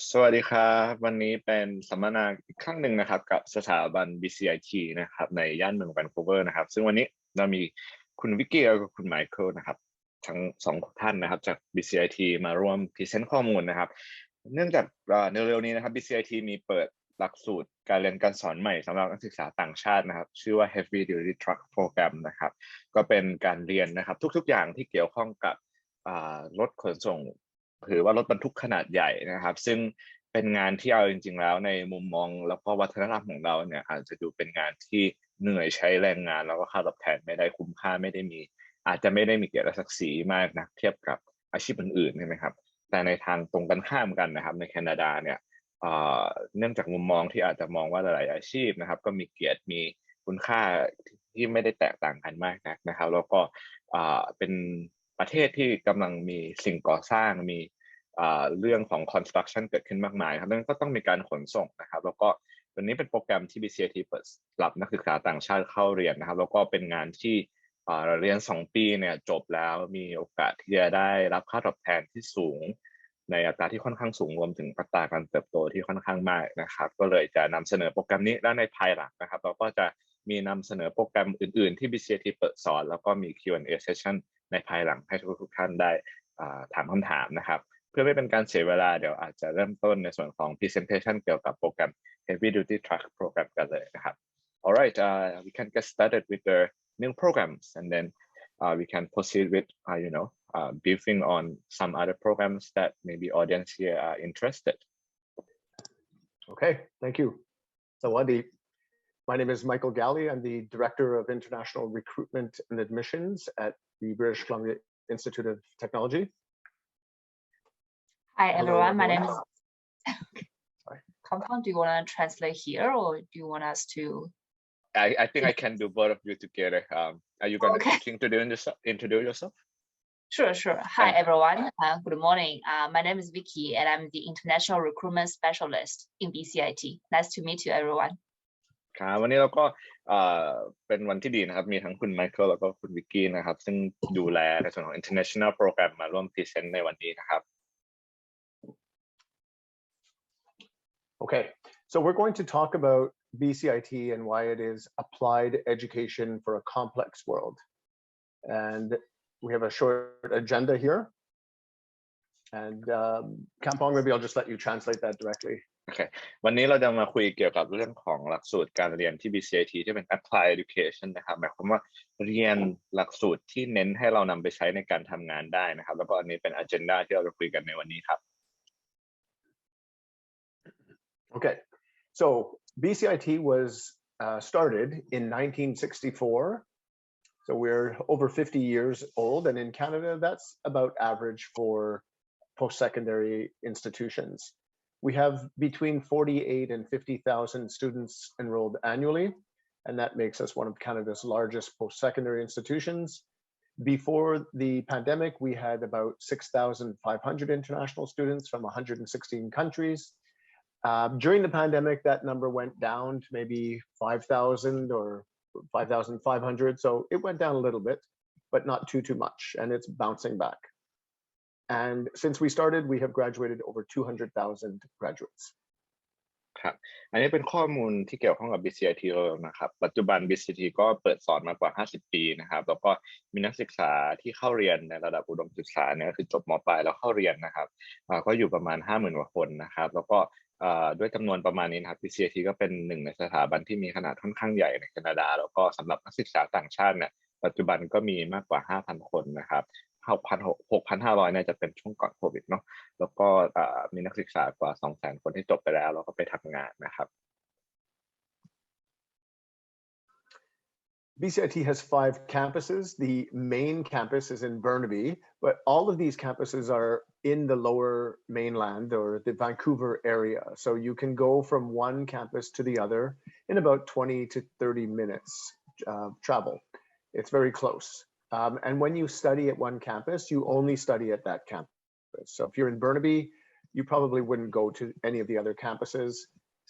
สวัสดีครับวันนี้เป็นสัมมนาอีกครั้งหนึ่งนะครับกับสถาบัน Bcit นะครับในย่านเมืองแวนคูเวอร์นะครับซึ่งวันนี้เรามีคุณวิกกี้และคุณไมเคิลนะครับทั้งสองท่านนะครับจาก Bcit มาร่วมพรีเซนต์ข้อมูลนะครับเนื่องจากในเร็วนี้นะครับ Bcit มีเปิดหลักสูตรการเรียนการสอนใหม่สำหรับนักศึกษาต่างชาตินะครับชื่อว่า Heavy Duty Truck Program นะครับก็เป็นการเรียนนะครับทุกๆอย่างที่เกี่ยวข้องกับรถขนส่งหรือว่ารถบรรทุกขนาดใหญ่นะครับซึ่งเป็นงานที่เอาจริงๆแล้วในมุมมองแล้วก็วัฒนธรรมของเราเนี่ยอาจจะดูเป็นงานที่เหนื่อยใช้แรงงานแล้วก็ค่าตอบแทนไม่ได้คุ้มค่าไม่ได้มีอาจจะไม่ได้มีเกียรติศักดิ์ศรีมากนะเทียบกับอาชีพอื่นๆใช่ไหมครับแต่ในทางตรงกันข้ามกันนะครับในแคนาดาเนี่ยเนื่องจากมุมมองที่อาจจะมองว่าหลายๆอาชีพนะครับก็มีเกียรติมีคุณค่าที่ไม่ได้แตกต่างกันมากนักนะครับแล้วก็เป็นประเทศที่กำลังมีสิ่งก่อสร้างมีเรื่องของ construction เกิดขึ้นมากมายครับดังนั้นก็ต้องมีการขนส่งนะครับแล้วก็วันนี้เป็นโปรแกรมที่ Bcit เปิดรับนักศึกษาต่างชาติเข้าเรียนนะครับแล้วก็เป็นงานที่เรียน2 ปีเนี่ยจบแล้วมีโอกาสที่จะได้รับค่าตอบแทนที่สูงในอัตราที่ค่อนข้างสูงรวมถึงอัตราการเติบโตที่ค่อนข้างมากนะครับก็เลยจะนำเสนอโปรแกรมนี้และในภายหลังนะครับเราก็จะมีนำเสนอโปรแกรมอื่นๆที่ Bcit เปิดสอนแล้วก็มี Q&A session ในภายหลังให้ทุกท่านได้ถามคำถามนะครับเพื่อไม่เป็นการเสียเวลาเดี๋ยวอาจจะเริ่มต้นในส่วนของ presentation เกี่ยวกับโปรแกรม Heavy Duty Truck Program กันเลยนะครับ Alright, we can get started with the new programs and then we can proceed with briefing on some other programs that maybe audience here are interested. Okay, thank you. Sawadi. My name is Michael Galley. I'm the Director of International Recruitment and Admissions at the British Columbia Institute of Technology. Hi everyone, my name is Sorry. Compound. Do you want to translate here or do you want us to? I think I can do both of you together. Are you going to introduce yourself? Sure. Hi everyone. Good morning. My name is Vicky and I'm the International Recruitment Specialist in Bcit. Nice to meet you, everyone. ครับวันนี้เราก็เป็นวันที่ดีนะครับมีทั้งคุณไมเคิลแล้วก็คุณวิกกี้นะครับซึ่งดูแลในส่วนของ international program มาร่วมพรีเซนต์ในวันนี้นะครับ Okay, so we're going to talk about Bcit and why it is applied education for a complex world. And we have a short agenda here. And Kampong, maybe I'll just let you translate that directly. โอเควันนี้เราจะมาคุยเกี่ยวกับเรื่องของหลักสูตรการเรียนที่ Bcit ที่เป็น Applied Education นะครับหมายความว่าเรียนหลักสูตรที่เน้นให้เรานำไปใช้ในการทำงานได้นะครับแล้วก็อันนี้เป็น agenda ที่เราจะคุยกันในวันนี้ครับ Okay, so Bcit was started in 1964. So we're over 50 years old, and in Canada, that's about average for post-secondary institutions. We have between 48 and 50,000 students enrolled annually, and that makes us one of Canada's largest post-secondary institutions. Before the pandemic, we had about 6,500 international students from 116 countries. During the pandemic, that number went down to maybe 5,000 or 5,500. So it went down a little bit, but not too much, and it's bouncing back. And since we started, we have graduated over 200,000 graduates. ครับอันนี้เป็นข้อมูลที่เกี่ยวข้องกับ Bcit นะครับปัจจุบัน Bcit ก็เปิดสอนมากว่า50 ปีนะครับแล้วก็มีนักศึกษาที่เข้าเรียนในระดับอุดมศึกษาเนี่ยคือจบม.ปลายแล้วเข้าเรียนนะครับก็อยู่ประมาณ 50,000 กว่าคนนะครับแล้วก็ด้วยจำนวนประมาณนี้นะครับ Bcit ก็เป็นหนึ่งในสถาบันที่มีขนาดค่อนข้างใหญ่ในแคนาดาแล้วก็สำหรับนักศึกษาต่างชาติเนี่ยปัจจุบันก็มีมากกว่า 5,000 คนนะครับ 6,500 เนี่ยจะเป็นช่วงก่อนโควิดเนาะแล้วก็มีนักศึกษากว่า 200,000 คนที่จบไปแล้วก็ไปทำงานนะครับ Bcit has 5 campuses. The main campus is in Burnaby, but all of these campuses are in the lower mainland or the Vancouver area. So you can go from one campus to the other in about 20 to 30 minutes travel. It's very close. And when you study at one campus, you only study at that campus. So if you're in Burnaby, you probably wouldn't go to any of the other campuses.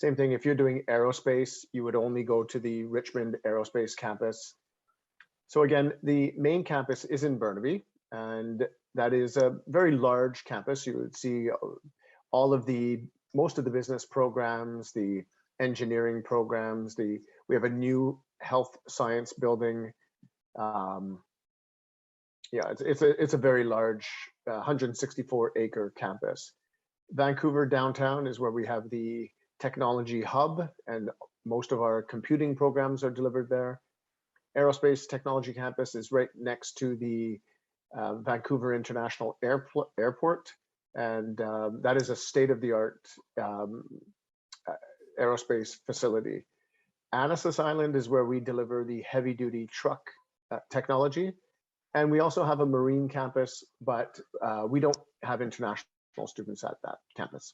Same thing, if you're doing aerospace, you would only go to the Richmond Aerospace campus. So again, the main campus is in Burnaby, and that is a very large campus. You would see all of the most of the business programs, the engineering programs, we have a new health science building. Yeah, it's a very large 164-acre campus. Vancouver downtown is where we have the technology hub, and most of our computing programs are delivered there. Aerospace Technology Campus is right next to the Vancouver International Airport, and that is a state-of-the-art aerospace facility. Annacis Island is where we deliver the heavy-duty truck technology, and we also have a marine campus, but we don't have international students at that campus.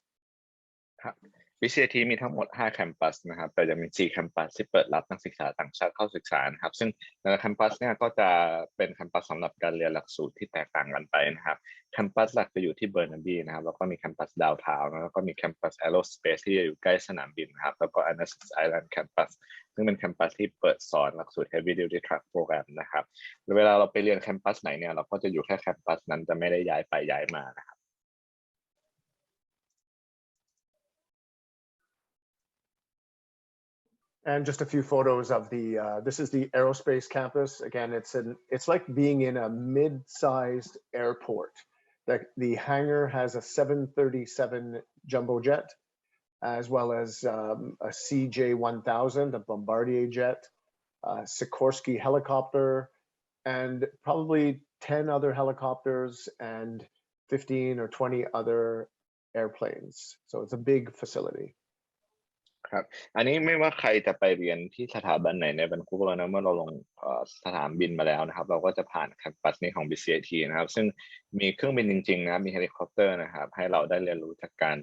Bcit มีทั้งหมด5แคมปัสนะครับแต่จะมี4แคมปัสที่เปิดรับนักศึกษาต่างชาติเข้าศึกษานะครับซึ่งแต่ละแคมปัสเนี่ยก็จะเป็นแคมปัสสำหรับการเรียนหลักสูตรที่แตกต่างกันไปนะครับแคมปัสหลักจะอยู่ที่เบอร์นาบีนะครับแล้วก็มีแคมปัสดาวน์ทาวน์แล้วก็มีแคมปัสแอโรสเปซที่อยู่ใกล้สนามบินนะครับแล้วก็ Annacis Island Campus ซึ่งเป็นแคมปัสที่เปิดสอนหลักสูตร Heavy Duty Truck Program นะครับเวลาเราไปเรียนแคมปัสไหนเนี่ยเราก็จะอยู่แค่แคมปัสนั้นจะไม่ได้ย้ายไปย้ายมานะครับAnd just a few photos of this is the aerospace campus. Again, it's like being in a mid-sized airport. The hangar has a 737 jumbo jet, as well as a CJ-1000, a Bombardier jet, a Sikorsky helicopter, and probably 10 other helicopters and 15 or 20 other airplanes. So it's a big facility. ครับอันนี้ไม่ว่าใครจะไปเรียนที่สถาบันไหนในแวนคูเวอร์นะเมื่อเราลงสนามบินมาแล้วนะครับเราก็จะผ่านแคมปัสนี้ของ Bcit นะครับซึ่งมีเครื่องบินจริงๆนะครับมีเฮลิคอปเตอร์นะครับให้เราได้เรียนรู้จากการ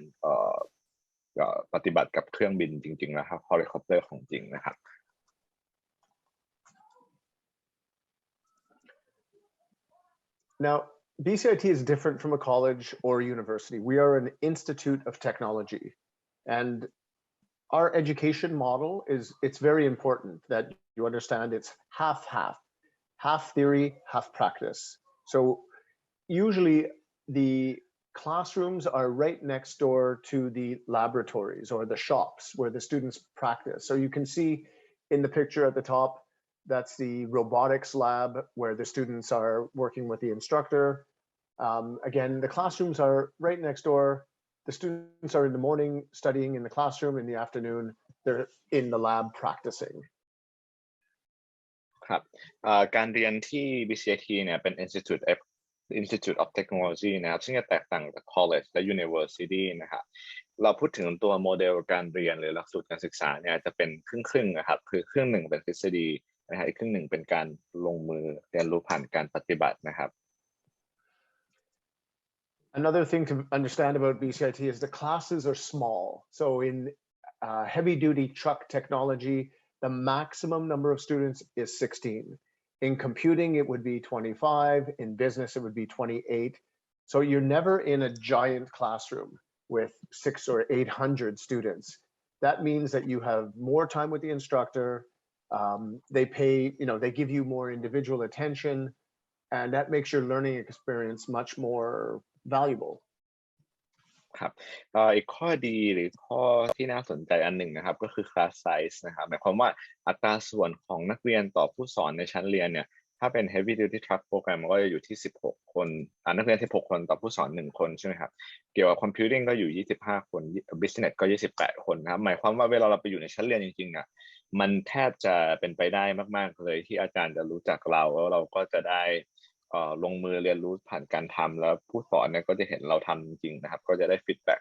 ปฏิบัติกับเครื่องบินจริงๆนะครับเฮลิคอปเตอร์ของจริงนะครับ Now, Bcit is different from a college or a university. We are an institute of technology, and our education model it's very important that you understand it's half theory, half practice. So usually the classrooms are right next door to the laboratories or the shops where the students practice. So you can see in the picture at the top, that's the robotics lab where the students are working with the instructor. Again, the classrooms are right next door. The students are in the morning studying in the classroom. In the afternoon, they're in the lab practicing. ครับการเรียนที่ Bcit เนี่ยเป็น Institute of Technology นะครับซึ่งจะแตกต่างจาก College และ University นะครับเราพูดถึงตัวโมเดลการเรียนหรือหลักสูตรการศึกษาเนี่ยจะเป็นครึ่งๆนะครับคือครึ่งหนึ่งเป็นทฤษฎีนะครับอีกครึ่งหนึ่งเป็นการลงมือเรียนรู้ผ่านการปฏิบัตินะครับAnother thing to understand about Bcit is the classes are small. So in heavy-duty truck technology, the maximum number of students is 16. In computing, it would be 25. In business, it would be 28. So you're never in a giant classroom with 600 or 800 students. That means that you have more time with the instructor. They give you more individual attention, and that makes your learning experience much more valuable ครับอีกข้อดีหรือข้อที่น่าสนใจอันหนึ่งนะครับก็คือ class size นะครับหมายความว่าอัตราส่วนของนักเรียนต่อผู้สอนในชั้นเรียนเนี่ยถ้าเป็น heavy duty truck program ก็จะอยู่ที่16คนนักเรียน16คนต่อผู้สอน1คนใช่ไหมครับเกี่ยวกับ computing ก็อยู่25คน business ก็28คนนะครับหมายความว่าเวลาเราไปอยู่ในชั้นเรียนจริงๆอ่ะมันแทบจะเป็นไปได้มากๆเลยที่อาจารย์จะรู้จักเราแล้วเราก็จะได้ลงมือเรียนรู้ผ่านการทำแล้วผู้สอนเนี่ยก็จะเห็นเราทำจริงๆนะครับก็จะได้ฟีดแบ็ก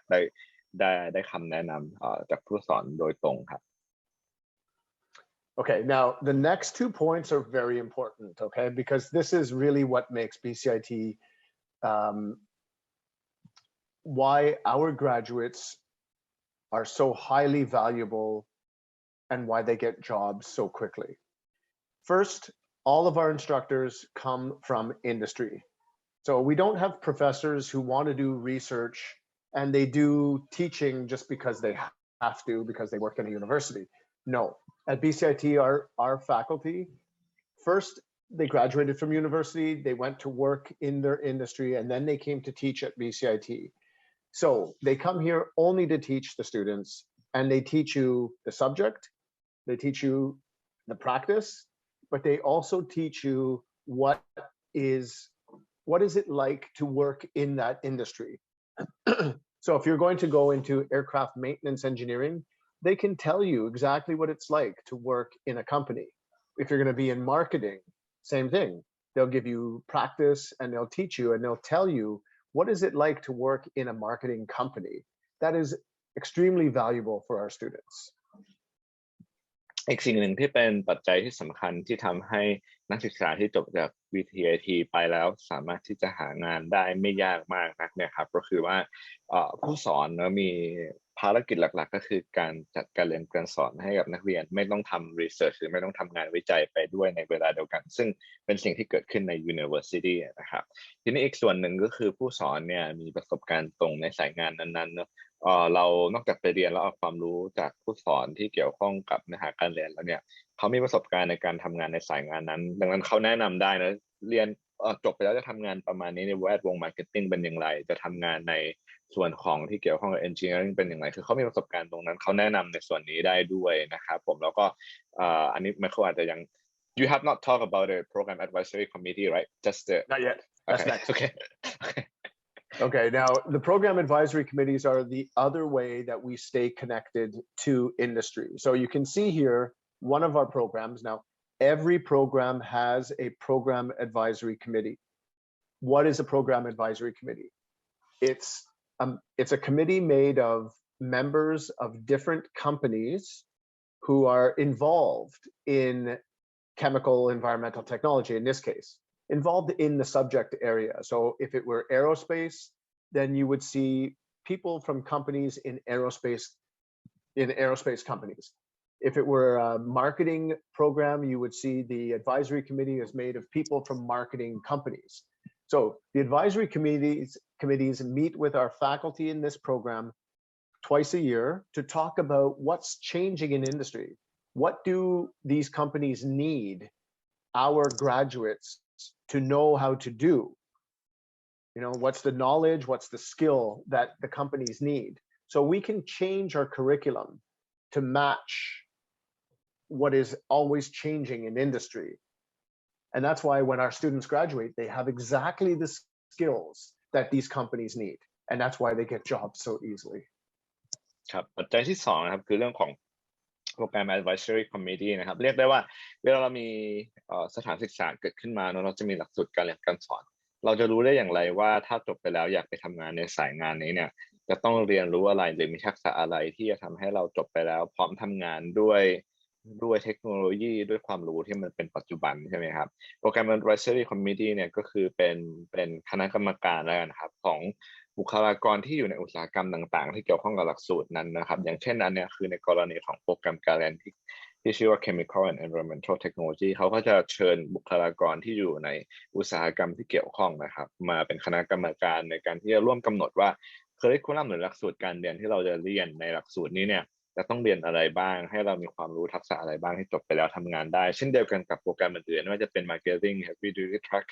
ได้คำแนะนำจากผู้สอนโดยตรงครับ Okay, now the next 2 points are very important, okay, because this is really what makes Bcit why our graduates are so highly valuable and why they get jobs so quickly. First, all of our instructors come from industry. So we don't have professors who want to do research and they do teaching just because they have to, because they work in a university. No, at Bcit, our faculty, first, they graduated from university, they went to work in their industry, and then they came to teach at Bcit. So they come here only to teach the students, and they teach you the subject, they teach you the practice, but they also teach you what is it like to work in that industry. So if you're going to go into aircraft maintenance engineering, they can tell you exactly what it's like to work in a company. If you're going to be in marketing, same thing. They'll give you practice and they'll teach you and they'll tell you what is it like to work in a marketing company. That is extremely valuable for our students. อีกสิ่งหนึ่งที่เป็นปัจจัยที่สำคัญที่ทำให้นักศึกษาที่จบจาก BCIT ไปแล้วสามารถที่จะหางานได้ไม่ยากมากนักเนี่ยครับก็คือว่าผู้สอนมีภารกิจหลักๆก็คือการจัดการเรียนการสอนให้กับนักเรียนไม่ต้องทำ research หรือไม่ต้องทำงานวิจัยไปด้วยในเวลาเดียวกันซึ่งเป็นสิ่งที่เกิดขึ้นใน university นะครับทีนี้อีกส่วนหนึ่งก็คือผู้สอนเนี่ยมีประสบการณ์ตรงในสายงานนั้นๆเนอะเรานอกจากไปเรียนแล้วเอาความรู้จากผู้สอนที่เกี่ยวข้องกับเนื้อหาการเรียนแล้วเนี่ยเขามีประสบการณ์ในการทำงานในสายงานนั้นดังนั้นเขาแนะนำได้นะเรียนจบไปแล้วจะทำงานประมาณนี้ในแวดวง marketing เป็นอย่างไรจะทำงานในส่วนของที่เกี่ยวข้องกับ engineering เป็นอย่างไรคือเขามีประสบการณ์ตรงนั้นเขาแนะนำในส่วนนี้ได้ด้วยนะครับผมแล้วก็อันนี้ไมเคิลอาจจะยัง you have not talked about the program advisory committee right just the Not yet. That's okay. next. Okay. Okay, now the program advisory committees are the other way that we stay connected to industry. So you can see here one of our programs. Now, every program has a program advisory committee. What is a program advisory committee? It's a committee made of members of different companies who are involved in chemical environmental technology, in this case. Involved in the subject area. So if it were aerospace, then you would see people from companies in aerospace companies. If it were a marketing program, you would see the advisory committee is made of people from marketing companies. So the advisory committees meet with our faculty in this program twice a year to talk about what's changing in industry. What do these companies need our graduates to know how to do? You know, what's the knowledge, what's the skill that the companies need? So we can change our curriculum to match what is always changing in industry. And that's why when our students graduate, they have exactly the skills that these companies need. And that's why they get jobs so easily. ครับปัจจัยที่2นะครับคือเรื่องของโปรแกรม advisory committee นะครับเรียกได้ว่าเวลาเรามีสถานศึกษาเกิดขึ้นมาเราจะมีหลักสูตรการเรียนการสอนเราจะรู้ได้อย่างไรว่าถ้าจบไปแล้วอยากไปทำงานในสายงานนี้เนี่ยจะต้องเรียนรู้อะไรหรือมีทักษะอะไรที่จะทำให้เราจบไปแล้วพร้อมทำงานด้วยเทคโนโลยีด้วยความรู้ที่มันเป็นปัจจุบันใช่ไหมครับโปรแกรม advisory committee เนี่ยก็คือเป็นคณะกรรมการแล้วกันครับของบุคลากรที่อยู่ในอุตสาหกรรมต่างๆที่เกี่ยวข้องกับหลักสูตรนั้นนะครับอย่างเช่นอันเนี้ยคือในกรณีของโปรแกรมการเรียนที่ชื่อว่า Chemical and Environmental Technology เขาก็จะเชิญบุคลากรที่อยู่ในอุตสาหกรรมที่เกี่ยวข้องนะครับมาเป็นคณะกรรมการในการที่จะร่วมกำหนดว่าเคอริคูลัมหรือหลักสูตรการเรียนที่เราจะเรียนในหลักสูตรนี้เนี่ยจะต้องเรียนอะไรบ้างให้เรามีความรู้ทักษะอะไรบ้างที่จบไปแล้วทำงานได้เช่นเดียวกันกับโปรแกรมอื่นๆไม่ว่าจะเป็น Marketing Heavy Duty Truck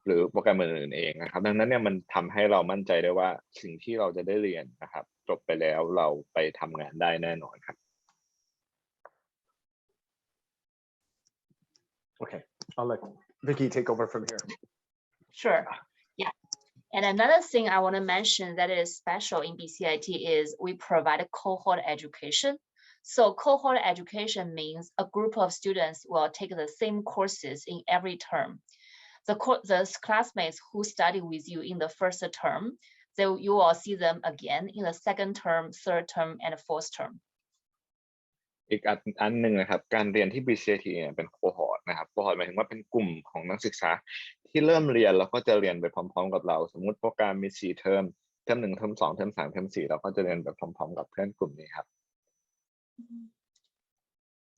หรือโปรแกรมอื่นๆเองนะครับดังนั้นเนี่ยมันทำให้เรามั่นใจได้ว่าสิ่งที่เราจะได้เรียนนะครับจบไปแล้วเราไปทำงานได้แน่นอนครับ Okay, I'll let Vicky take over from here. Sure. Yeah. And another thing I want to mention that is special in Bcit is we provide a cohort education. So cohort education means a group of students will take the same courses in every term. The classmates who study with you in the first term, so you will see them again in the second term, third term, and fourth term. อีกอันหนึ่งนะครับการเรียนที่ Bcit เนี่ยเป็นโคฮอร์ตนะครับโคฮอร์ตหมายถึงว่าเป็นกลุ่มของนักศึกษาที่เริ่มเรียนแล้วก็จะเรียนไปพร้อมๆกับเราสมมุติโปรแกรมมี4เทอมเทอม1เทอม2เทอม3เทอม4เราก็จะเรียนไปพร้อมๆกับเพื่อนกลุ่มนี้ครับ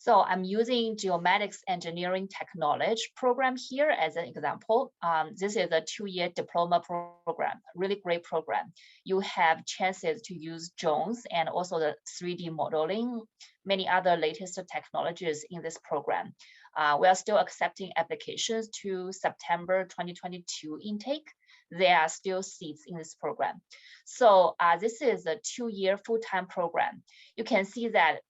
So I'm using geomatics engineering technology program here as an example. This is a 2-year diploma program, really great program. You have chances to use drones and also the 3D modeling, many other latest technologies in this program. We are still accepting applications to September 2022 intake. there are still seats in this program. So this is a 2-year full-time program. You can see that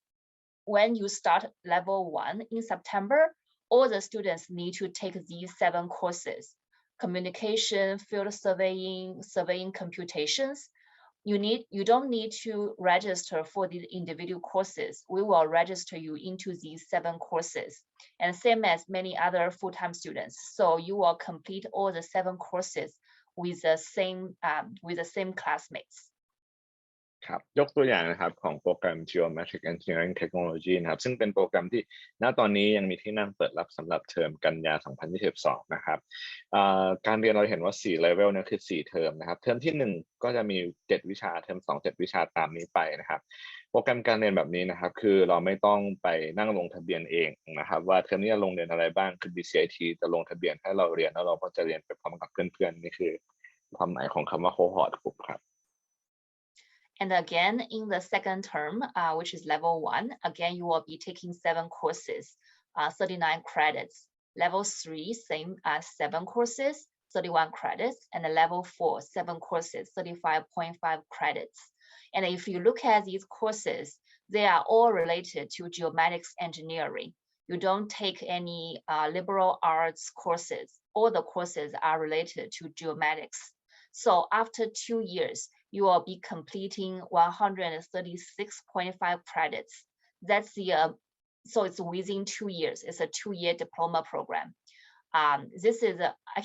when you start level 1 in September, all the students need to take these 7 courses: communication, field surveying, surveying computations. You don't need to register for the individual courses. We will register you into these 7 courses, and same as many other full-time students. So you will complete all the 7 courses with the same classmates. ครับยกตัวอย่างนะครับของโปรแกรม Geometric Engineering Technology นะครับซึ่งเป็นโปรแกรมที่ณตอนนี้ยังมีที่นั่งเปิดรับสำหรับเทอมกันยา 2022 นะครับการเรียนเราเห็นว่า4 level เนี่ยคือ4 เทอมนะครับเทอมที่ 1 ก็จะมี7 วิชาเทอม 2 7 วิชาตามนี้ไปนะครับโปรแกรมการเรียนแบบนี้นะครับคือเราไม่ต้องไปนั่งลงทะเบียนเองนะครับว่าเทอมนี้จะลงเรียนอะไรบ้างคือ Bcit จะลงทะเบียนให้เราเรียนแล้วเราก็จะเรียนไปพร้อมกับเพื่อนๆนี่คือความหมายของคำว่า Cohort Group ครับ And again, in the second term, which is level 1, again, you will be taking 7 courses, 39 credits. Level 3, same as 7 courses, 31 credits. And the level 4, 7 courses, 35.5 credits. And if you look at these courses, they are all related to geomatics engineering. You don't take any liberal arts courses. All the courses are related to geomatics. So after 2 years, you will be completing 136.5 credits. That's so it's within 2 years. It's a 2-year diploma program. I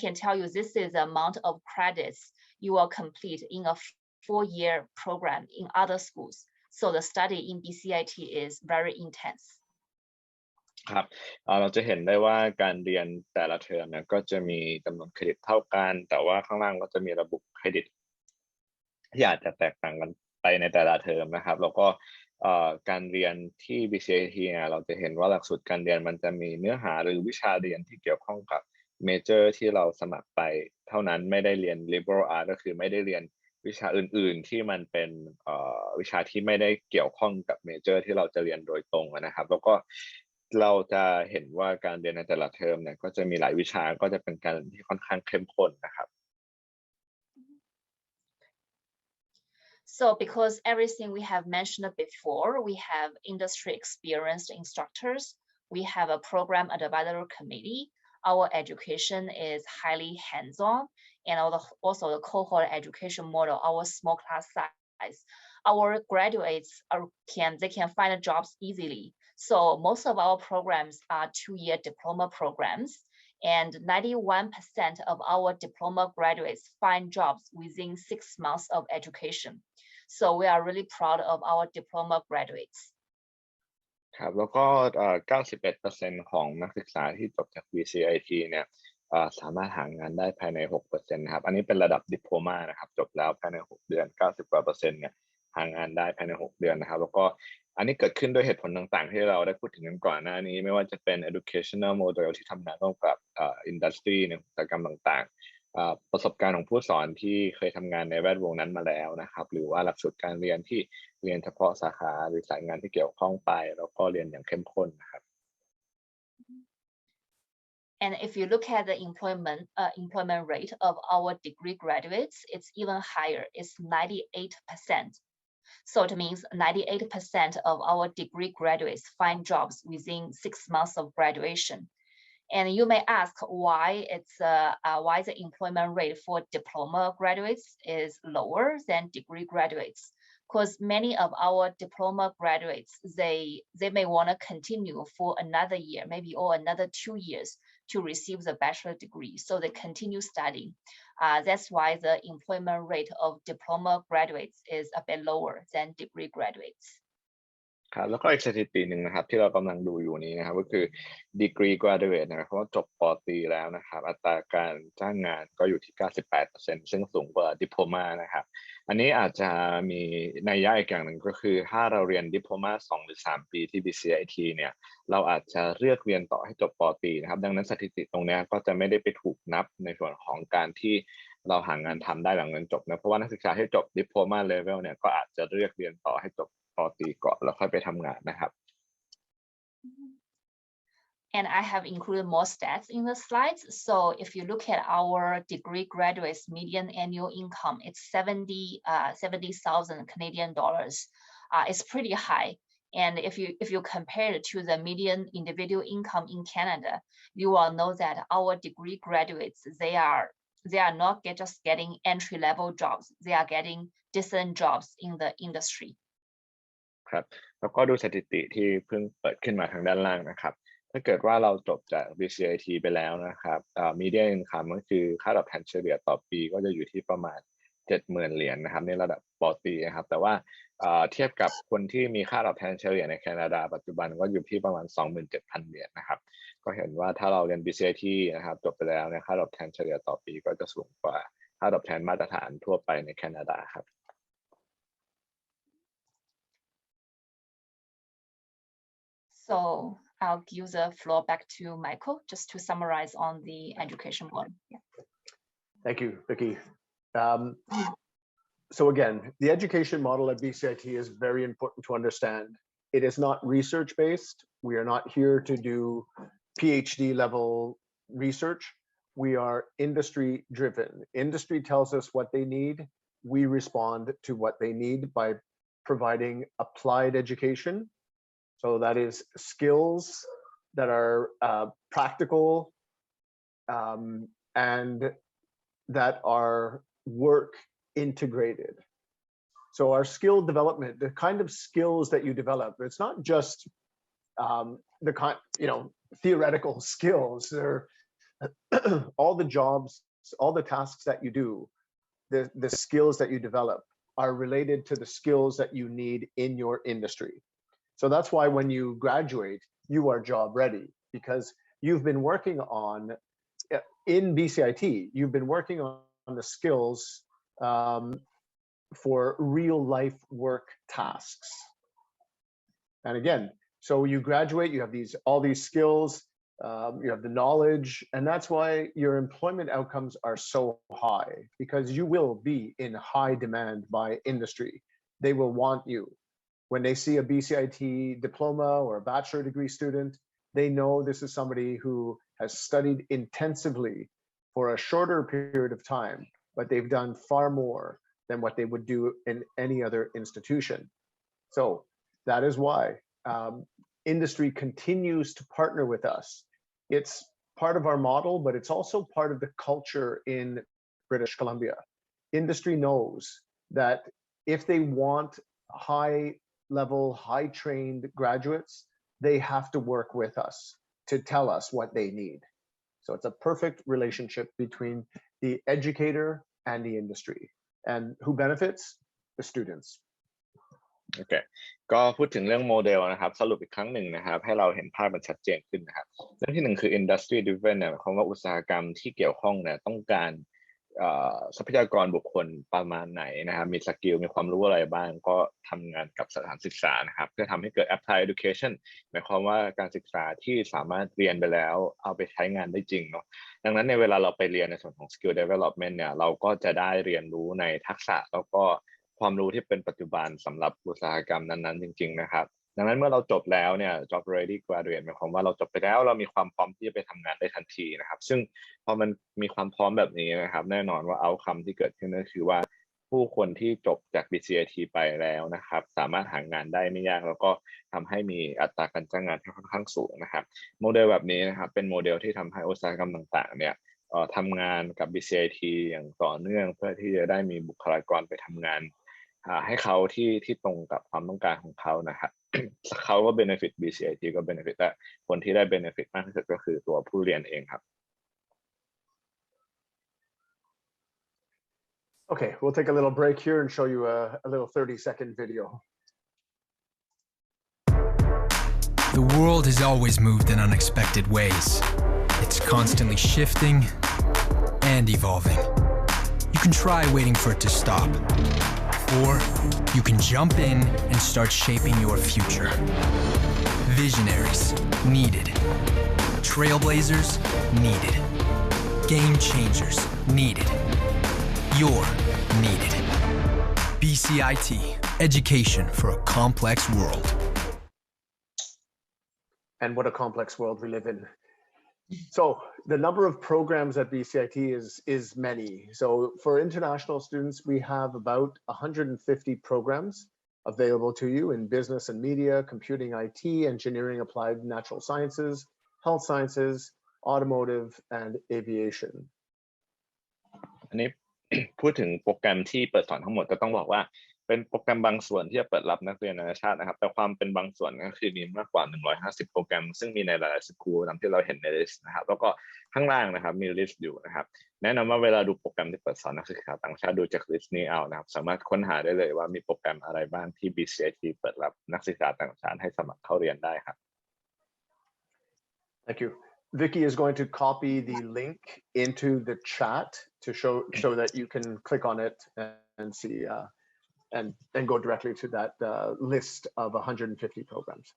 can tell you, this is the amount of credits you will complete in a 4-year program in other schools. So the study in Bcit is very intense. ครับเราจะเห็นได้ว่าการเรียนแต่ละเทอมเนี่ยก็จะมีจำนวนเครดิตเท่ากันแต่ว่าข้างล่างก็จะมีระบุเครดิตที่อาจจะแตกต่างกันไปในแต่ละเทอมนะครับแล้วก็การเรียนที่ Bcit เนี่ยเราจะเห็นว่าหลักสูตรการเรียนมันจะมีเนื้อหาหรือวิชาเรียนที่เกี่ยวข้องกับเมเจอร์ที่เราสมัครไปเท่านั้นไม่ได้เรียน liberal art ก็คือไม่ได้เรียนวิชาอื่นๆที่มันเป็นวิชาที่ไม่ได้เกี่ยวข้องกับเมเจอร์ที่เราจะเรียนโดยตรงนะครับแล้วก็เราจะเห็นว่าการเรียนในแต่ละเทอมเนี่ยก็จะมีหลายวิชาก็จะเป็นการที่ค่อนข้างเข้มข้นนะครับ So because everything we have mentioned before, we have industry experienced instructors, we have a program advisory committee, our education is highly hands-on, and also the cohort education model, our small class size. Our graduates can find jobs easily. So most of our programs are 2-year diploma programs, and 91% of our diploma graduates find jobs within 6 months of education. So we are really proud of our diploma graduates. ครับแล้วก็ 91% ของนักศึกษาที่จบจาก Bcit เนี่ยสามารถหางานได้ภายใน 6% นะครับอันนี้เป็นระดับ Diploma นะครับจบแล้วภายใน 6 เดือน 90% เนี่ยหางานได้ภายใน 6 เดือนนะครับแล้วก็อันนี้เกิดขึ้นด้วยเหตุผลต่างๆที่เราได้พูดถึงกันก่อนหน้านี้ไม่ว่าจะเป็น educational model ที่ทำงานร่วมกับindustry ในอุตสาหกรรมต่างๆประสบการณ์ของผู้สอนที่เคยทำงานในแวดวงนั้นมาแล้วนะครับหรือว่าหลักสูตรการเรียนที่เรียนเฉพาะสาขาหรือสายงานที่เกี่ยวข้องไปแล้วก็เรียนอย่างเข้มข้นนะครับ And if you look at the employment rate of our degree graduates, it's even higher. It's 98%. So it means 98% of our degree graduates find jobs within 6 months of graduation. And you may ask why the employment rate for diploma graduates is lower than degree graduates. Because many of our diploma graduates, they may want to continue for another year, maybe or another 2 years to receive the bachelor degree. So they continue studying. That's why the employment rate of diploma graduates is a bit lower than degree graduates. ครับแล้วก็อีกสถิติหนึ่งนะครับที่เรากำลังดูอยู่นี้นะครับก็คือ degree graduate นะครับเพราะว่าจบป.ตรีแล้วนะครับอัตราการจ้างงานก็อยู่ที่ 98% ซึ่งสูงกว่า diploma นะครับอันนี้อาจจะมีนัยยะอีกอย่างหนึ่งก็คือถ้าเราเรียน diploma 2 หรือ 3 ปีที่ Bcit เนี่ยเราอาจจะเลือกเรียนต่อให้จบป.ตรีนะครับดังนั้นสถิติตรงนี้ก็จะไม่ได้ไปถูกนับในส่วนของการที่เราหางานทำได้หลังเรียนจบนะเพราะว่านักศึกษาที่จบ diploma level เนี่ยก็อาจจะเลือกเรียนต่อให้จบป.ตรีก่อนแล้วค่อยไปทำงานนะครับ And I have included more stats in the slides. So if you look at our degree graduates median annual income, it's 70,000 Canadian dollars. It's pretty high. And if you compare it to the median individual income in Canada, you will know that our degree graduates, they are not just getting entry-level jobs. They are getting decent jobs in the industry. ครับแล้วก็ดูสถิติที่เพิ่งเปิดขึ้นมาทางด้านล่างนะครับถ้าเกิดว่าเราจบจาก Bcit ไปแล้วนะครับmedian income ก็คือค่าตอบแทนเฉลี่ยต่อปีก็จะอยู่ที่ประมาณ 70,000 เหรียญนะครับในระดับปอตรีนะครับแต่ว่าเทียบกับคนที่มีค่าตอบแทนเฉลี่ยในแคนาดาปัจจุบันก็อยู่ที่ประมาณ 27,000 เหรียญนะครับก็เห็นว่าถ้าเราเรียน Bcit นะครับจบไปแล้วเนี่ยค่าตอบแทนเฉลี่ยต่อปีก็จะสูงกว่าค่าตอบแทนมาตรฐานทั่วไปในแคนาดาครับ So I'll give the floor back to Michael just to summarize on the education model. Yeah. Thank you, Vicky. So again, the education model at Bcit is very important to understand. It is not research-based. We are not here to do PhD level research. We are industry-driven. Industry tells us what they need. We respond to what they need by providing applied education. So that is skills that are practical and that are work integrated. So our skill development, the kind of skills that you develop, it's not just the kind, theoretical skills. They're all the jobs, all the tasks that you do, the skills that you develop are related to the skills that you need in your industry. So that's why when you graduate, you are job ready because you've been working on, in Bcit, you've been working on the skills for real life work tasks. And again, so you graduate, you have all these skills, you have the knowledge, and that's why your employment outcomes are so high because you will be in high demand by industry. They will want you. When they see a Bcit diploma or a bachelor degree student, they know this is somebody who has studied intensively for a shorter period of time, but they've done far more than what they would do in any other institution. So that is why industry continues to partner with us. It's part of our model, but it's also part of the culture in British Columbia. Industry knows that if they want high-level, high-trained graduates, they have to work with us to tell us what they need. So it's a perfect relationship between the educator and the industry. And who benefits? The students. โอเคก็พูดถึงเรื่องโมเดลนะครับสรุปอีกครั้งหนึ่งนะครับให้เราเห็นภาพมันชัดเจนขึ้นนะครับเรื่องที่หนึ่งคือ industry driven เนี่ยหมายความว่าอุตสาหกรรมที่เกี่ยวข้องเนี่ยต้องการทรัพยากรบุคคลประมาณไหนนะครับมีสกิลมีความรู้อะไรบ้างก็ทำงานกับสถานศึกษานะครับเพื่อทำให้เกิด applied education หมายความว่าการศึกษาที่สามารถเรียนไปแล้วเอาไปใช้งานได้จริงเนาะดังนั้นในเวลาเราไปเรียนในส่วนของ skill development เนี่ยเราก็จะได้เรียนรู้ในทักษะแล้วก็ความรู้ที่เป็นปัจจุบันสำหรับอุตสาหกรรมนั้นๆจริงๆนะครับดังนั้นเมื่อเราจบแล้วเนี่ย job ready graduate หมายความว่าเราจบไปแล้วเรามีความพร้อมที่จะไปทำงานได้ทันทีนะครับซึ่งพอมันมีความพร้อมแบบนี้นะครับแน่นอนว่า outcome ที่เกิดขึ้นก็คือว่าผู้คนที่จบจาก Bcit ไปแล้วนะครับสามารถหางานได้ไม่ยากแล้วก็ทำให้มีอัตราการจ้างงานที่ค่อนข้างสูงนะครับโมเดลแบบนี้นะครับเป็นโมเดลที่ทำให้อุตสาหกรรมต่างๆเนี่ยทำงานกับ Bcit อย่างต่อเนื่องเพื่อที่จะได้มีบุคลากรไปทำงานให้เขาที่ตรงกับความต้องการของเขานะครับเขาก็ benefit Bcit ก็ benefit แต่คนที่ได้ benefit มากที่สุดก็คือตัวผู้เรียนเองครับ Okay, we'll take a little break here and show you a little 30-second video. The world has always moved in unexpected ways. It's constantly shifting and evolving. You can try waiting for it to stop, or you can jump in and start shaping your future. Visionaries needed. Trailblazers needed. Game changers needed. You're needed. Bcit, education for a complex world. and what a complex world we live in. So the number of programs at Bcit is many. So for international students, we have about 150 programs available to you in business and media, computing, IT, engineering, applied natural sciences, health sciences, automotive, and aviation. อันนี้ พูดถึงโปรแกรมที่เปิดสอนทั้งหมดก็ต้องบอกว่าเป็นโปรแกรมบางส่วนที่จะเปิดรับนักเรียนนานาชาตินะครับแต่ความเป็นบางส่วนก็คือมีมากกว่า150โปรแกรมซึ่งมีในหลายๆสกูลตามที่เราเห็นในลิสต์นะครับแล้วก็ข้างล่างนะครับมีลิสต์อยู่นะครับแนะนำว่าเวลาดูโปรแกรมที่เปิดสอนนักศึกษาต่างชาติดูจากลิสต์นี้เอานะครับสามารถค้นหาได้เลยว่ามีโปรแกรมอะไรบ้างที่ Bcit เปิดรับนักศึกษาต่างชาติให้สมัครเข้าเรียนได้ครับ Thank you. Vicky is going to copy the link into the chat to show that you can click on it and see and go directly to that list of 150 programs.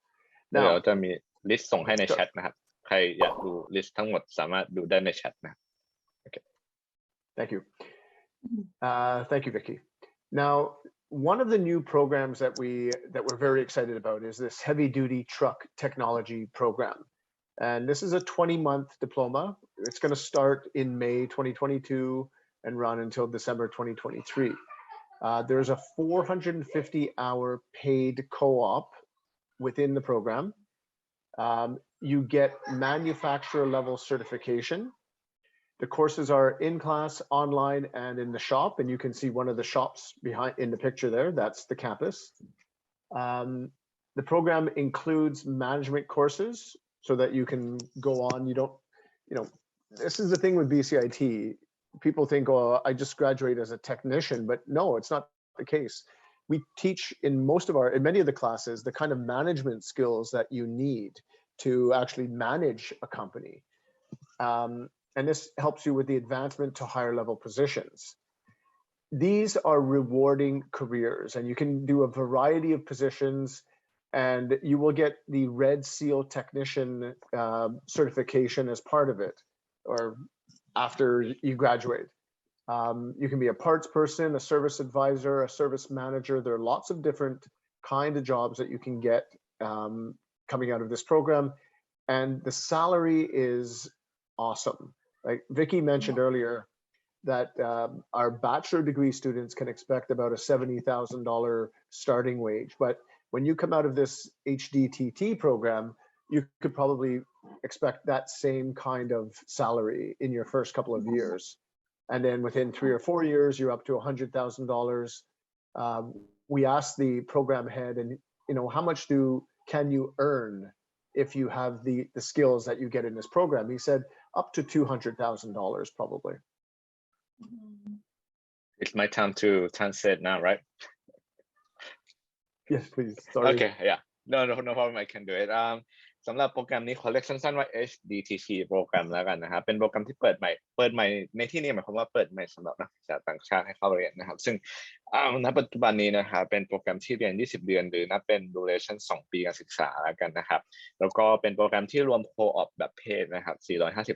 เดี๋ยวจะมีลิสต์ส่งให้ในแชทนะครับใครอยากดูลิสต์ทั้งหมดสามารถดูได้ในแชทนะ Okay. Thank you. Thank you, Vicky. Now, one of the new programs that we're very excited about is this heavy-duty truck technology program. And this is a 20-month diploma. It's going to start in May 2022 and run until December 2023. There's a 450-hour paid co-op within the program. You get manufacturer level certification. The courses are in class, online, and in the shop. And you can see one of the shops behind in the picture there. That's the campus. The program includes management courses so that you can go on. You don't, this is the thing with Bcit. People think, oh, I just graduate as a technician, but no, it's not the case. We teach in many of the classes, the kind of management skills that you need to actually manage a company. And this helps you with the advancement to higher level positions. These are rewarding careers, and you can do a variety of positions, and you will get the Red Seal Technician certification as part of it, or after you graduate. You can be a parts person, a service advisor, a service manager. There are lots of different kind of jobs that you can get coming out of this program, and the salary is awesome. Like Vicky mentioned earlier, that our bachelor degree students can expect about a $70,000 starting wage. But when you come out of this HDTT program, you could probably expect that same kind of salary in your first couple of years. And then within 3 or 4 years, you're up to $100,000. We asked the program head, and how much can you earn if you have the skills that you get in this program? He said up to $200,000 probably. It's my time to translate now, right? Yes, please. Sorry. Okay, yeah. No problem. I can do it. สำหรับโปรแกรมนี้ขอเรียกสั้นๆว่า HDTT โปรแกรมแล้วกันนะครับเป็นโปรแกรมที่เปิดใหม่ในที่นี้หมายความว่าเปิดใหม่สำหรับนักศึกษาต่างชาติให้เข้าเรียนนะครับซึ่งณปัจจุบันนี้นะครับเป็นโปรแกรมที่เรียน20 เดือนหรือนับเป็น duration 2 ปีการศึกษาแล้วกันนะครับแล้วก็เป็นโปรแกรมที่รวม co-op แบบเพศนะครับ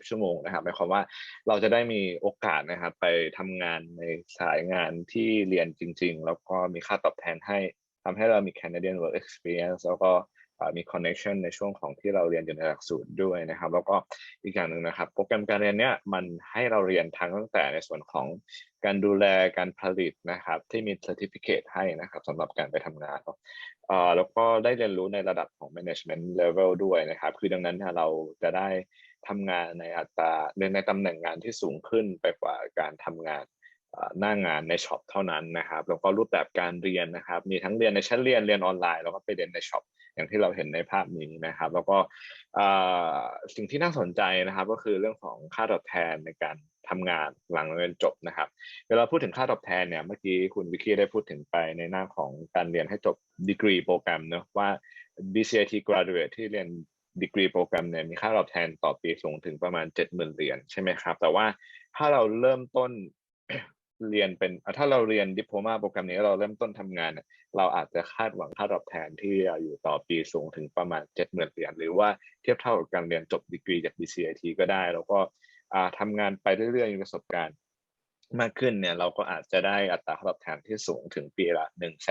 450 ชั่วโมงนะครับหมายความว่าเราจะได้มีโอกาสนะครับไปทำงานในสายงานที่เรียนจริงๆแล้วก็มีค่าตอบแทนให้ทำให้เรามี Canadian work experience แล้วก็มี connection ในช่วงของที่เราเรียนอยู่ในหลักสูตรด้วยนะครับแล้วก็อีกอย่างหนึ่งนะครับโปรแกรมการเรียนเนี้ยมันให้เราเรียนตั้งแต่ในส่วนของการดูแลการผลิตนะครับที่มี certificate ให้นะครับสำหรับการไปทำงานแล้วก็ได้เรียนรู้ในระดับของ management level ด้วยนะครับคือดังนั้นเราจะได้ทำงานในอัตราในตำแหน่งงานที่สูงขึ้นไปกว่าการทำงานหน้างานในช็อปเท่านั้นนะครับแล้วก็รูปแบบการเรียนนะครับมีทั้งเรียนในชั้นเรียนออนไลน์แล้วก็ไปเรียนในช็อปอย่างที่เราเห็นในภาพนี้นะครับแล้วก็สิ่งที่น่าสนใจนะครับก็คือเรื่องของค่าตอบแทนในการทำงานหลังเรียนจบนะครับเวลาพูดถึงค่าตอบแทนเนี่ยเมื่อกี้คุณวิกกี้ได้พูดถึงไปในหน้าของการเรียนให้จบดีกรีโปรแกรมเนอะว่า Bcit graduate ที่เรียนดีกรีโปรแกรมเนี่ยมีค่าตอบแทนต่อปีสูงถึงประมาณ 70,000 เหรียญใช่ไหมครับแต่ว่าถ้าเราเริ่มต้นเรียนถ้าเราเรียนดิโพลมาโปรแกรมนี้เราเริ่มต้นทำงานเราอาจจะคาดหวังค่าตอบแทนที่อยู่ต่อปีสูงถึงประมาณ 70,000 เหรียญหรือว่าเทียบเท่ากับการเรียนจบดีกรีจาก Bcit ก็ได้แล้วก็ทำงานไปเรื่อยๆมีประสบการณ์ มากขึ้นเนี่ยเราก็อาจจะได้อัตราค่าตอบแทนที่สูงถึงปีละ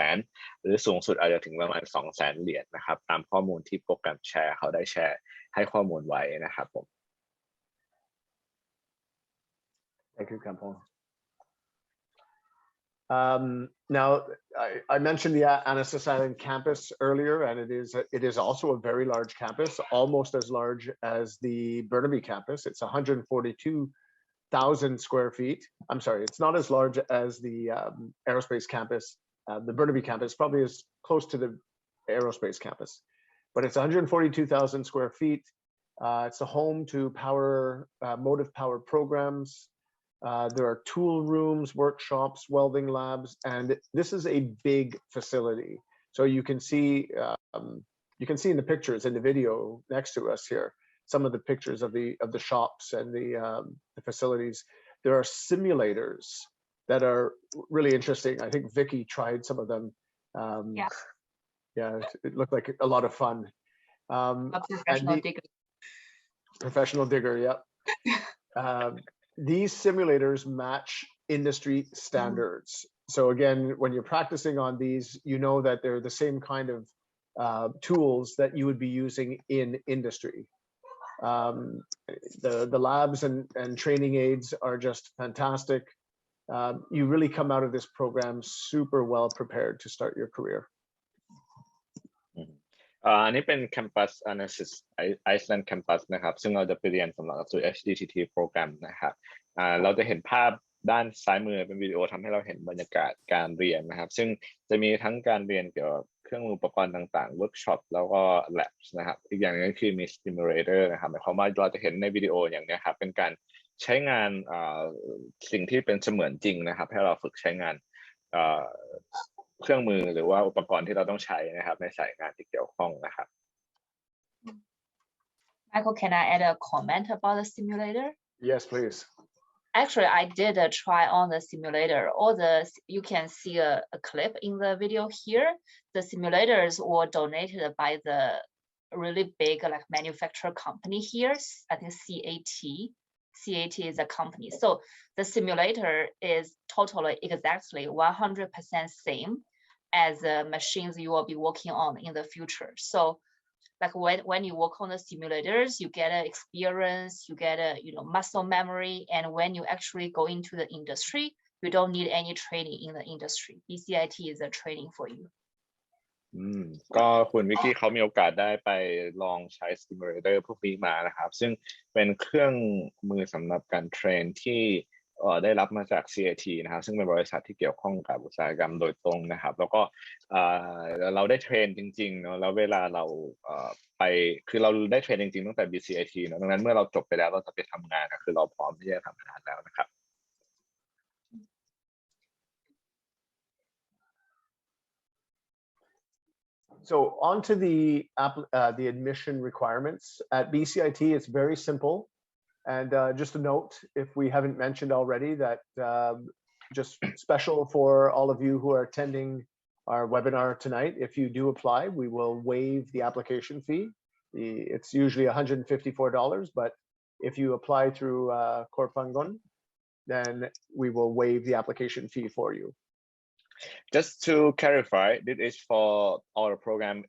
100,000หรือสูงสุดอาจจะถึงประมาณ200,000เหรียญนะครับตามข้อมูลที่โปรแกรมแชร์เขาได้แชร์ให้ข้อมูลไว้นะครับผม Thank you, Kampong. Now, I mentioned the Annacis Island campus earlier, and it is also a very large campus, almost as large as the Burnaby campus. It's 142,000 square feet. I'm sorry, it's not as large as the aerospace campus. The Burnaby campus probably is close to the aerospace campus, but it's 142,000 square feet. It's a home to motive power programs. There are tool rooms, workshops, welding labs, and this is a big facility. So you can see in the pictures in the video next to us here, some of the pictures of the shops and the facilities. There are simulators that are really interesting. I think Vicky tried some of them. Yeah, it looked like a lot of fun. A professional digger. Professional digger, yeah. These simulators match industry standards. So again, when you're practicing on these, you know that they're the same kind of tools that you would be using in industry. The labs and training aids are just fantastic. You really come out of this program super well prepared to start your career. อันนี้เป็น Campus Analysis Iceland Campus นะครับซึ่งเราจะไปเรียนสำหรับหลักสูตร HDTT โปรแกรมนะครับเราจะเห็นภาพด้านซ้ายมือเป็นวิดีโอทำให้เราเห็นบรรยากาศการเรียนนะครับซึ่งจะมีทั้งการเรียนเกี่ยวกับเครื่องมืออุปกรณ์ต่างๆ Workshop แล้วก็ Labs นะครับอีกอย่างนึงก็คือมี Simulator นะครับหมายความว่าเราจะเห็นในวิดีโออย่างนี้ครับเป็นการใช้งานสิ่งที่เป็นเสมือนจริงนะครับให้เราฝึกใช้งานเครื่องมือหรือว่าอุปกรณ์ที่เราต้องใช้นะครับในสายงานที่เกี่ยวข้องนะครับ Michael, can I add a comment about the simulator? Yes, please. Actually, I did a try on the simulator. You can see a clip in the video here. The simulators were donated by the really big manufacturer company here. I think CAT. CAT is a company. So the simulator is totally exactly 100% same as the machines you will be working on in the future. So when you work on the simulators, you get an experience, you get a muscle memory, and when you actually go into the industry, you don't need any training in the industry. Bcit is a training for you. ก็คุณวิกกี้เขามีโอกาสได้ไปลองใช้ซิมูเลเตอร์พวกนี้มานะครับซึ่งเป็นเครื่องมือสำหรับการเทรนที่ได้รับมาจาก CAT นะครับซึ่งเป็นบริษัทที่เกี่ยวข้องกับอุตสาหกรรมโดยตรงนะครับแล้วก็เราได้เทรนจริงๆเนาะแล้วเวลาเราไปคือเราได้เทรนจริงๆตั้งแต่ Bcit เนาะดังนั้นเมื่อเราจบไปแล้วเราจะไปทำงานคือเราพร้อมที่จะทำงานแล้วนะครับSo on to the admission requirements at Bcit. It's very simple, and just a note, if we haven't mentioned already, that just special for all of you who are attending our webinar tonight, if you do apply, we will waive the application fee. It's usually $154, but if you apply through Korpangon, then we will waive the application fee for you. Just to clarify, this is for our program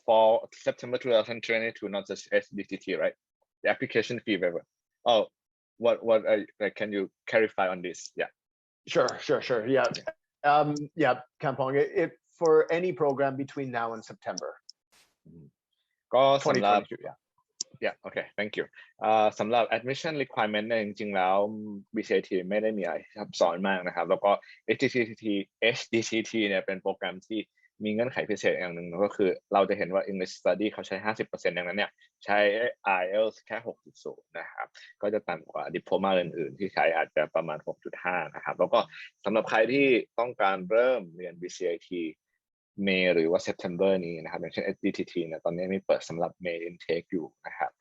for September 2022, not just HDTT, right? The application fee waiver. Oh, can you clarify on this? Yeah. Sure. Yeah. Yeah, Kampong, for any program between now and September. ก็สำหรับ 2022, Yeah, okay, thank you. สำหรับ admission requirement เนี่ยจริงๆแล้ว Bcit ไม่ได้มีอะไรซับซ้อนมากนะครับแล้วก็ HDTT เนี่ยเป็นโปรแกรมที่มีเงื่อนไขพิเศษอย่างหนึ่งก็คือเราจะเห็นว่า English Study เขาใช้ 50% ดังนั้นเนี่ยใช้ IELTS แค่ 6.0 นะครับก็จะต่ำกว่า Diploma อื่นๆที่ใช้อาจจะประมาณ 6.5 นะครับแล้วก็สำหรับใครที่ต้องการเริ่มเรียน Bcitเมย์หรือว่า September นี้นะครับอย่างเช่น HDTT เนี่ยตอนนี้มีเปิดสำหรับ May intake อยู่นะครับ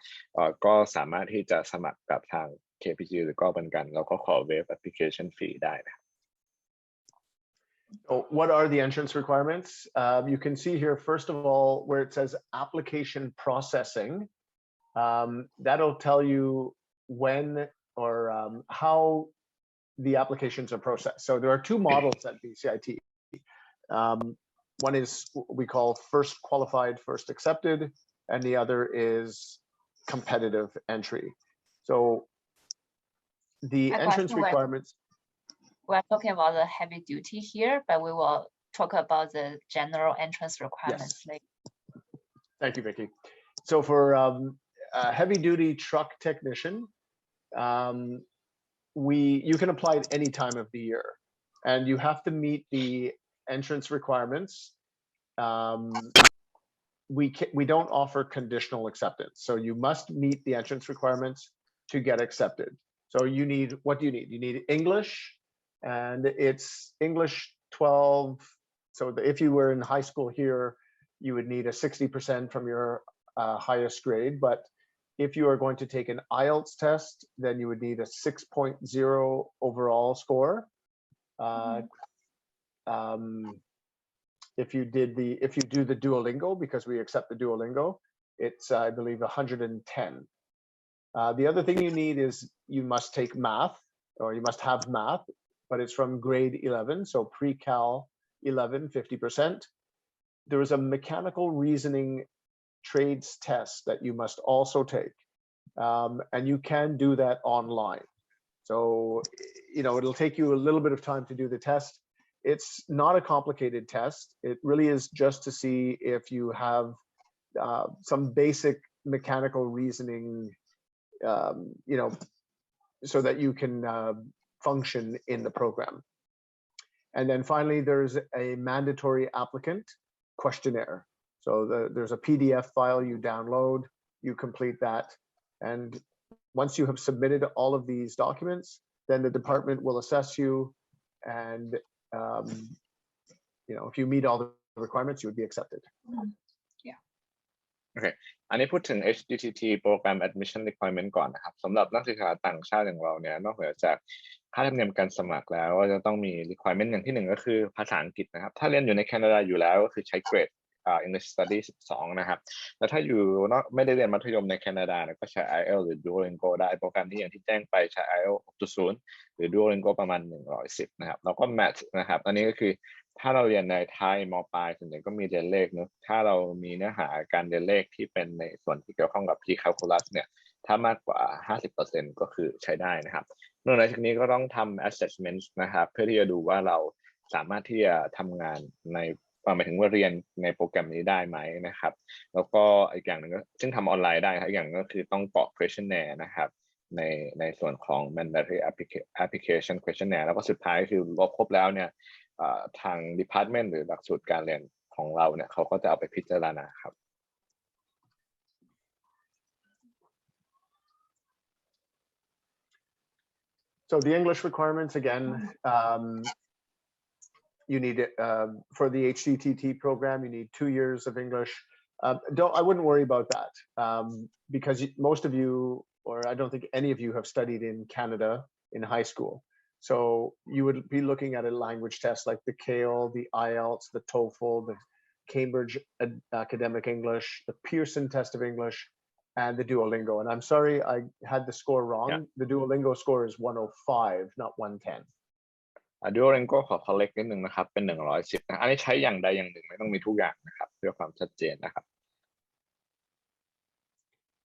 ก็สามารถที่จะสมัครกับทาง KPG หรือก็เหมือนกันแล้วก็ขอ waive application fee ได้นะครับ What are the entrance requirements? You can see here, first of all, where it says application processing. That'll tell you when or how the applications are processed. So there are two models at BCIT. One is what we call first qualified, first accepted, and the other is competitive entry. So the entrance requirements. We're talking about the heavy duty here, but we will talk about the general entrance requirements later. Thank you, Vicky. So for a heavy duty truck technician, you can apply at any time of the year, and you have to meet the entrance requirements. We don't offer conditional acceptance, so you must meet the entrance requirements to get accepted. So you need, what do you need? You need English, and it's English 12. So if you were in high school here, you would need a 60% from your highest grade. But if you are going to take an IELTS test, then you would need a 6.0 overall score. If you do the Duolingo, because we accept the Duolingo, it's I believe 110. The other thing you need is you must take math, or you must have math, but it's from grade 11, so pre-cal 11, 50%. There is a mechanical reasoning trades test that you must also take, and you can do that online. So, it'll take you a little bit of time to do the test. It's not a complicated test. It really is just to see if you have some basic mechanical reasoning, so that you can function in the program. And then finally, there's a mandatory applicant questionnaire. So there's a PDF file you download, you complete that. And once you have submitted all of these documents, then the department will assess you. And, if you meet all the requirements, you would be accepted. Yeah. Okay. อันนี้พูดถึง HDTT Program Admission Requirement ก่อนนะครับสำหรับนักศึกษาต่างชาติอย่างเราเนี่ยนอกเหนือจากค่าธรรมเนียมการสมัครแล้วก็จะต้องมี requirement อย่างที่หนึ่งก็คือภาษาอังกฤษนะครับถ้าเรียนอยู่ในแคนาดาอยู่แล้วก็คือใช้เกรดEnglish Study 12 นะครับแล้วถ้าอยู่ไม่ได้เรียนมัธยมในแคนาดาก็ใช้ IELTS หรือ Duolingo ได้โปรแกรมที่อย่างที่แจ้งไปใช้ IELTS 6.0 หรือ Duolingo ประมาณ110นะครับแล้วก็ Math นะครับอันนี้ก็คือถ้าเราเรียนในไทยม.ปลายส่วนใหญ่ก็มีเรียนเลขเนอะถ้าเรามีเนื้อหาการเรียนเลขที่เป็นในส่วนที่เกี่ยวข้องกับ Pre-Calculus เนี่ยถ้ามากกว่า 50% ก็คือใช้ได้นะครับนอกจากนี้ก็ต้องทำ assessment นะครับเพื่อที่จะดูว่าเราสามารถที่จะทำงานในหมายถึงว่าเรียนในโปรแกรมนี้ได้ไหมนะครับแล้วก็อีกอย่างหนึ่งก็ซึ่งทำออนไลน์ได้ครับอีกอย่างก็คือต้องกรอก questionnaire นะครับในส่วนของ mandatory application questionnaire แล้วก็สุดท้ายคือลบครบแล้วเนี่ยทาง department หรือหลักสูตรการเรียนของเราเนี่ยเขาก็จะเอาไปพิจารณาครับ So the English requirements again, you need for the HDTT program, you need 2 years of English. I wouldn't worry about that because most of you, or I don't think any of you, have studied in Canada in high school. So you would be looking at a language test like the CAIL, the IELTS, the TOEFL, the Cambridge Academic English, the Pearson Test of English, and the Duolingo. And I'm sorry, I had the score wrong. Yeah. The Duolingo score is 105, not 110. Duolingo ขอ correct นิดนึงนะครับเป็น110นะอันนี้ใช้อย่างใดอย่างหนึ่งไม่ต้องมีทุกอย่างนะครับเพื่อความชัดเจนนะครับ